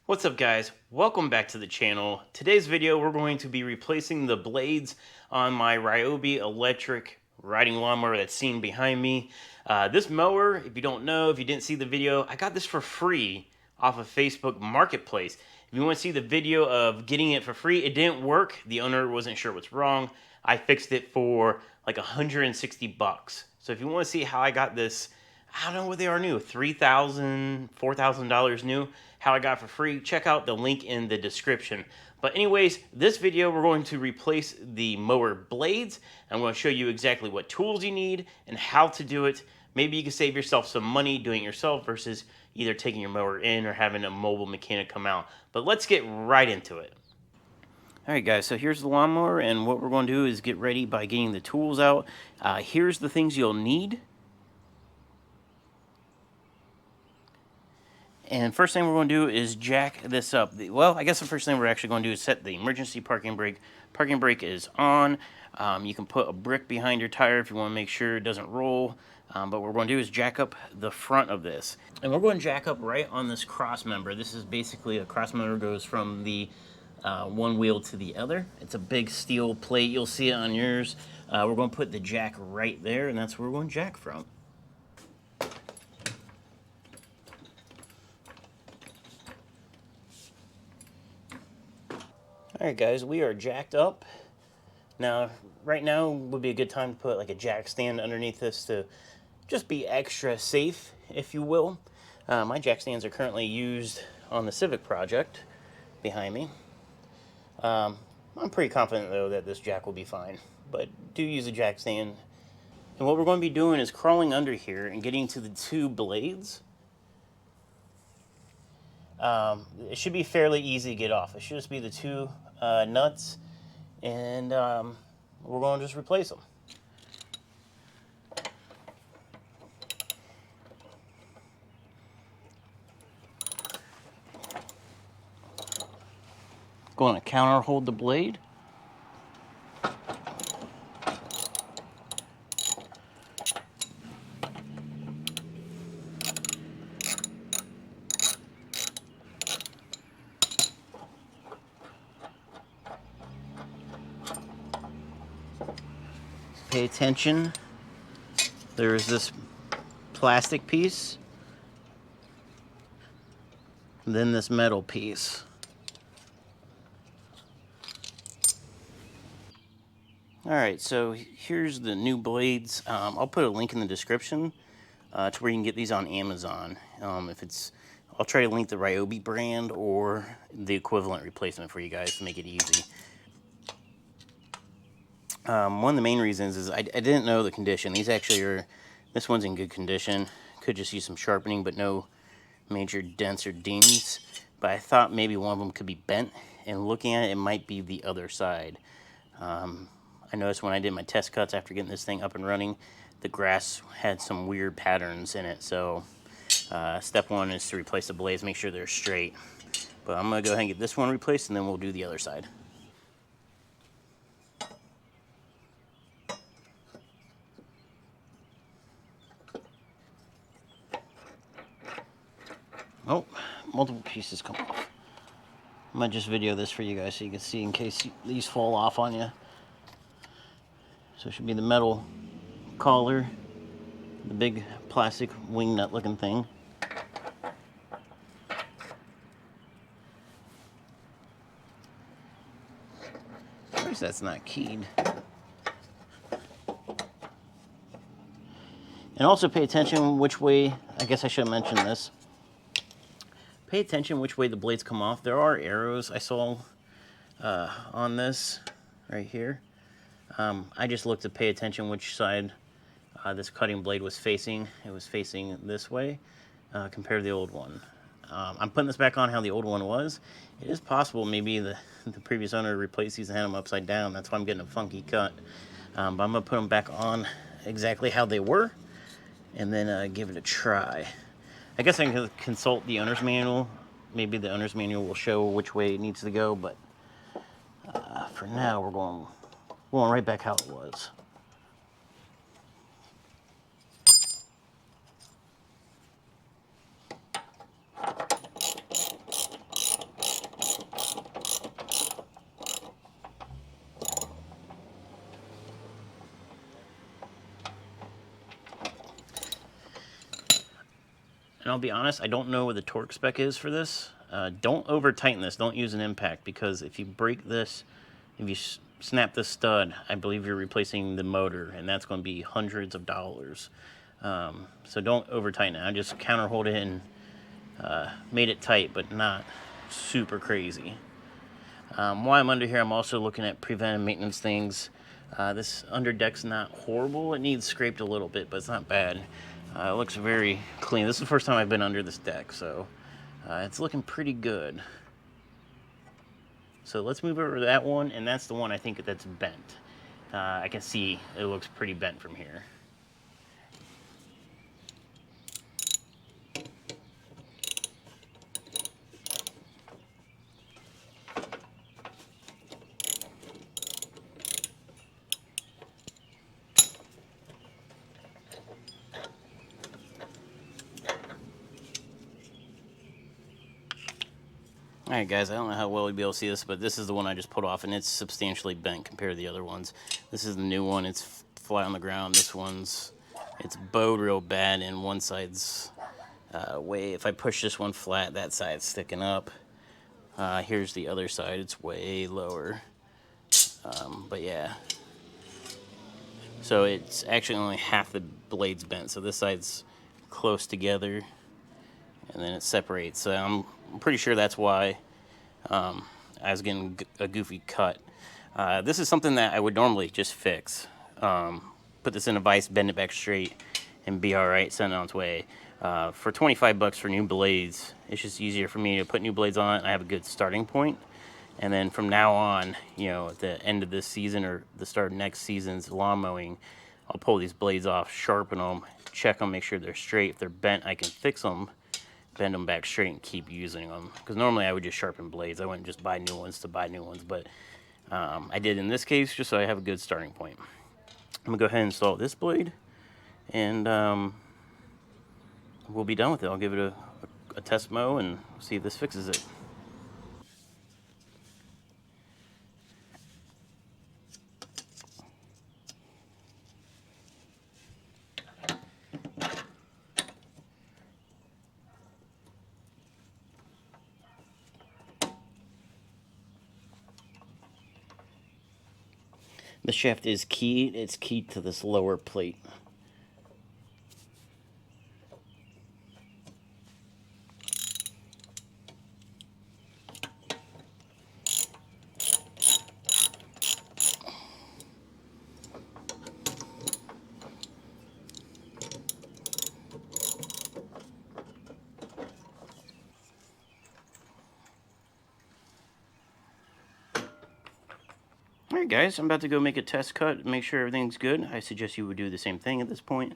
What's up guys, welcome back to the channel. Today's video we're going to be replacing the blades on my Ryobi electric riding lawnmower that's seen behind me. This mower, if you don't know, if you didn't see the video, I got this for free off of Facebook Marketplace. If you want to see the video of getting it for free, it didn't work. The owner wasn't sure what's wrong. I fixed it for like 160 bucks. So if you want to see how I got this, I don't know what they are new, $3,000, $4,000 new, how I got it for free, check out the link in the description. But anyways, this video we're going to replace the mower blades. I'm going to show you exactly what tools you need and how to do it. Maybe you can save yourself some money doing it yourself versus either taking your mower in or having a mobile mechanic come out. But let's get right into it. Alright guys, so here's the lawnmower, and what we're going to do is get ready by getting the tools out. Here's the things you'll need. And first thing we're going to do is jack this up. Well, I guess the first thing we're actually going to do is set the emergency parking brake. Parking brake is on. You can put a brick behind your tire if you want to make sure it doesn't roll. But what we're going to do is jack up the front of this. And we're going to jack up right on this cross member. This is basically a cross member goes from the one wheel to the other. It's a big steel plate. You'll see it on yours. We're going to put the jack right there, and that's where we're going to jack from. Alright guys, we are jacked up. Now, right now would be a good time to put like a jack stand underneath this to just be extra safe, if you will. My jack stands are currently used on the Civic project behind me. I'm pretty confident though that this jack will be fine, but do use a jack stand. And what we're going to be doing is crawling under here and getting to the two blades. It should be fairly easy to get off. It should just be the two nuts, and we're going to just replace them. Going to counter hold the blade. Pay attention. There's this plastic piece, and then this metal piece. Alright, so here's the new blades. I'll put a link in the description to where you can get these on Amazon. I'll try to link the Ryobi brand or the equivalent replacement for you guys to make it easy. One of the main reasons is I didn't know the condition. These actually are, this one's in good condition. Could just use some sharpening, but no major dents or dings. But I thought maybe one of them could be bent, and looking at it, it might be the other side. I noticed when I did my test cuts after getting this thing up and running, the grass had some weird patterns in it. So step one is to replace the blades, make sure they're straight. But I'm going to go ahead and get this one replaced, and then we'll do the other side. Oh, multiple pieces come off. I might just video this for you guys so you can see in case these fall off on you. So it should be the metal collar, the big plastic wing nut looking thing. Of course that's not keyed. And also pay attention which way, I guess I should have mentioned this. Pay attention which way the blades come off. There are arrows I saw on this right here. I just looked to pay attention which side this cutting blade was facing. It was facing this way compared to the old one. I'm putting this back on how the old one was. It is possible maybe the previous owner replaced these and had them upside down. That's why I'm getting a funky cut. But I'm going to put them back on exactly how they were and then give it a try. I guess I can consult the owner's manual. Maybe the owner's manual will show which way it needs to go, but for now we're going right back how it was. And I'll be honest, I don't know what the torque spec is for this. Don't over tighten this. Don't use an impact, because if you break this, if you snap this stud, I believe you're replacing the motor, and that's going to be hundreds of dollars. So don't over tighten it. I just counter hold it and made it tight, but not super crazy. While I'm under here, I'm also looking at preventive maintenance things. This underdeck's not horrible. It needs scraped a little bit, but it's not bad. It looks very clean. This is the first time I've been under this deck, so it's looking pretty good. So let's move over to that one, and that's the one I think that's bent. I can see it looks pretty bent from here. Alright guys, I don't know how well you'll be able to see this, but this is the one I just put off, and it's substantially bent compared to the other ones. This is the new one. It's flat on the ground. This one's, it's bowed real bad, and one side's way, if I push this one flat, that side's sticking up. Here's the other side. It's way lower. But yeah. So it's actually only half the blade's bent. So this side's close together, and then it separates. So I'm pretty sure that's why I was getting a goofy cut. This is something that I would normally just fix. Put this in a vise, bend it back straight, and be alright, send it on its way. For 25 bucks for new blades, it's just easier for me to put new blades on it, and I have a good starting point. And then from now on, you know, at the end of this season or the start of next season's lawn mowing, I'll pull these blades off, sharpen them, check them, make sure they're straight. If they're bent, I can fix them, bend them back straight, and keep using them. Because normally I would just sharpen blades. I wouldn't just buy new ones to buy new ones, but I did in this case just so I have a good starting point. I'm going to go ahead and install this blade, and we'll be done with it. I'll give it a test mow and see if this fixes it. The shaft is keyed. It's keyed to this lower plate. Alright guys, I'm about to go make a test cut, make sure everything's good. I suggest you would do the same thing at this point.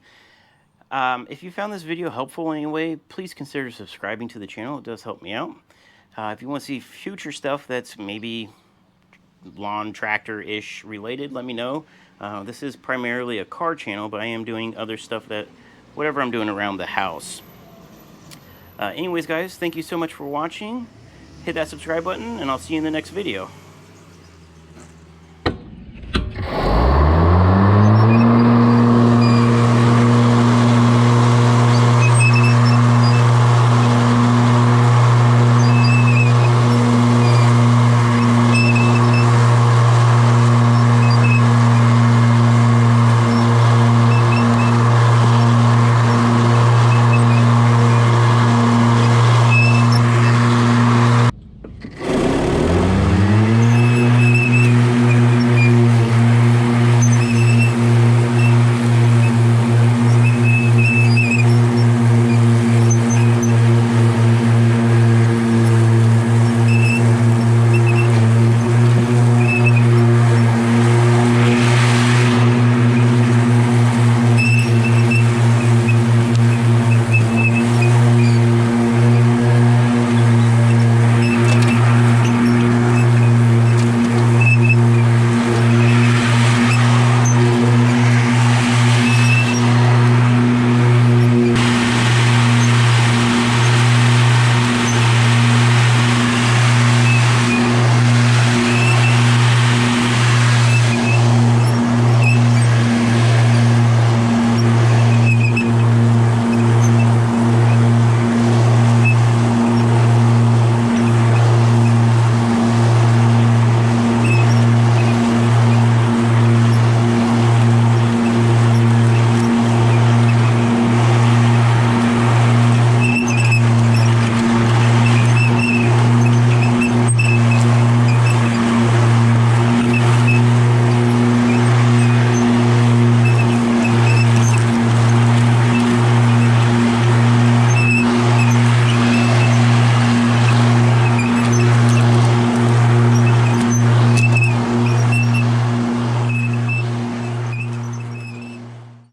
If you found this video helpful in any way, please consider subscribing to the channel. It does help me out. If you want to see future stuff that's maybe lawn tractor-ish related, let me know. This is primarily a car channel, but I am doing other stuff that, whatever I'm doing around the house. Anyways guys, thank you so much for watching. Hit that subscribe button, and I'll see you in the next video.